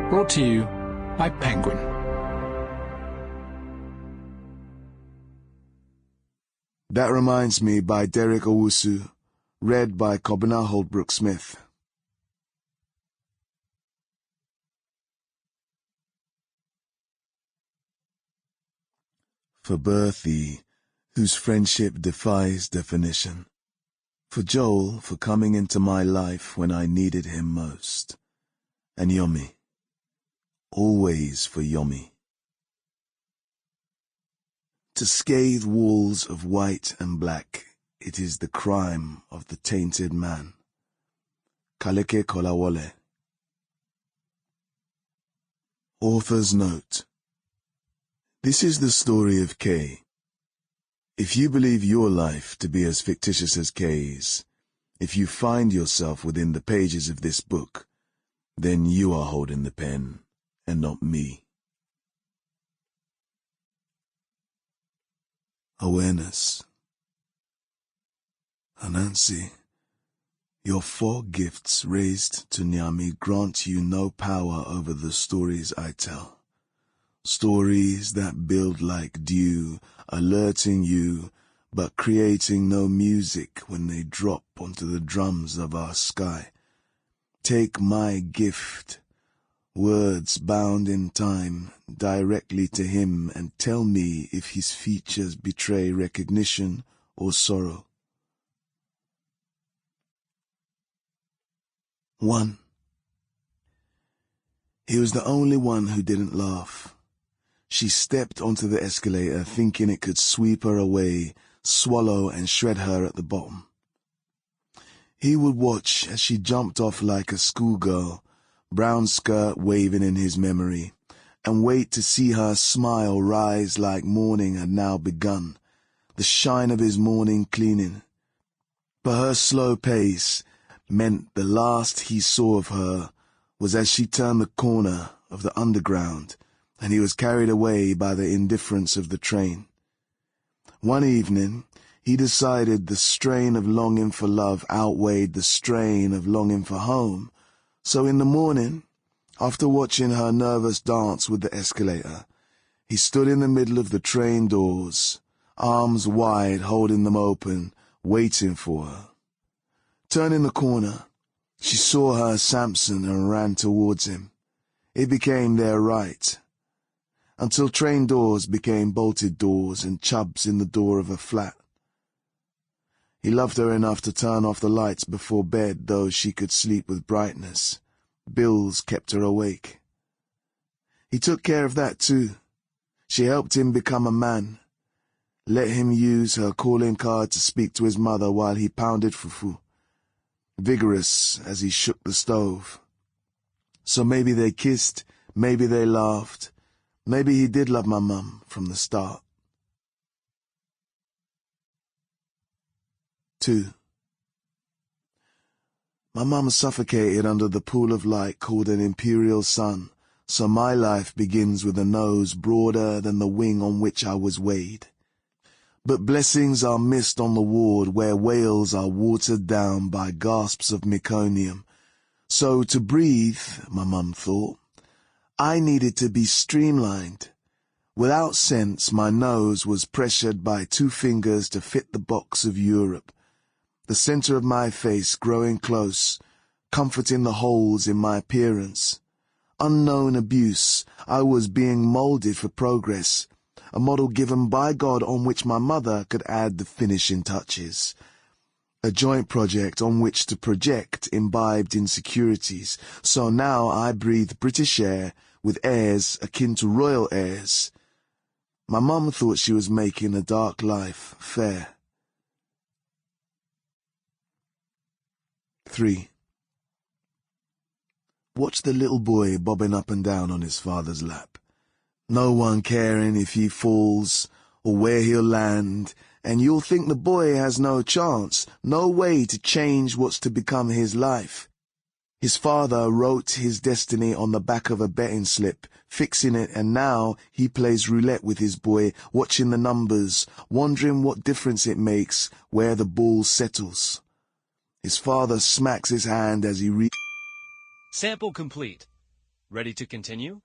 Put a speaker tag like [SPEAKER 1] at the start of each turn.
[SPEAKER 1] Brought to you by Penguin.
[SPEAKER 2] That Reminds Me by Derek Owusu, read by Kobna Holdbrook-Smith. For Berthie, whose friendship defies definition. For Joel, for coming into my life when I needed him most. And Yomi. Always for Yomi. To scathe walls of white and black, it is the crime of the tainted man. Kaleke Kolawole. Author's note. This is the story of Kay. If you believe your life to be as fictitious as Kay's, if you find yourself within the pages of this book, then you are holding the pen, and not me. Awareness. Anansi, your 4 gifts raised to nyame grant you no power over the stories I tell. Stories that build like dew, alerting you, but creating no music when they drop onto the drums of our sky. Take my gift, words bound in time, directly to him, and tell me if his features betray recognition or sorrow. 1. He was the only one who didn't laugh. She stepped onto the escalator thinking it could sweep her away, swallow and shred her at the bottom. He would watch as she jumped off like a schoolgirl, brown skirt waving in his memory, and wait to see her smile rise like morning had now begun, the shine of his morning cleaning. But her slow pace meant the last he saw of her was as she turned the corner of the underground, and he was carried away by the indifference of the train. One evening, he decided the strain of longing for love outweighed the strain of longing for home, so in the morning, after watching her nervous dance with the escalator, he stood in the middle of the train doors, arms wide holding them open, waiting for her. Turning the corner, she saw her Samson and ran towards him. It became their right, until train doors became bolted doors and Chubbs in the door of a flat. He loved her enough to turn off the lights before bed, though she could sleep with brightness. Bills kept her awake. He took care of that too. She helped him become a man. Let him use her calling card to speak to his mother while he pounded fufu, vigorous as he shook the stove. So maybe they kissed, maybe they laughed. Maybe he did love my mum from the start. 2. My mum suffocated under the pool of light called an imperial sun, so my life begins with a nose broader than the wing on which I was weighed. But blessings are missed on the ward where whales are watered down by gasps of meconium. So to breathe, my mum thought, I needed to be streamlined. Without sense, my nose was pressured by 2 fingers to fit the box of Europe, the center of my face growing close, comforting the holes in my appearance. Unknown abuse, I was being molded for progress, a model given by God on which my mother could add the finishing touches. A joint project on which to project imbibed insecurities, so now I breathe British air with airs akin to royal airs. My mum thought she was making a dark life fair. 3. Watch the little boy bobbing up and down on his father's lap, no one caring if he falls or where he'll land, and you'll think the boy has no chance, no way to change what's to become his life. His father wrote his destiny on the back of a betting slip, fixing it, and now he plays roulette with his boy, watching the numbers, wondering what difference it makes where the ball settles. His father smacks his hand as he
[SPEAKER 3] Sample complete. Ready to continue?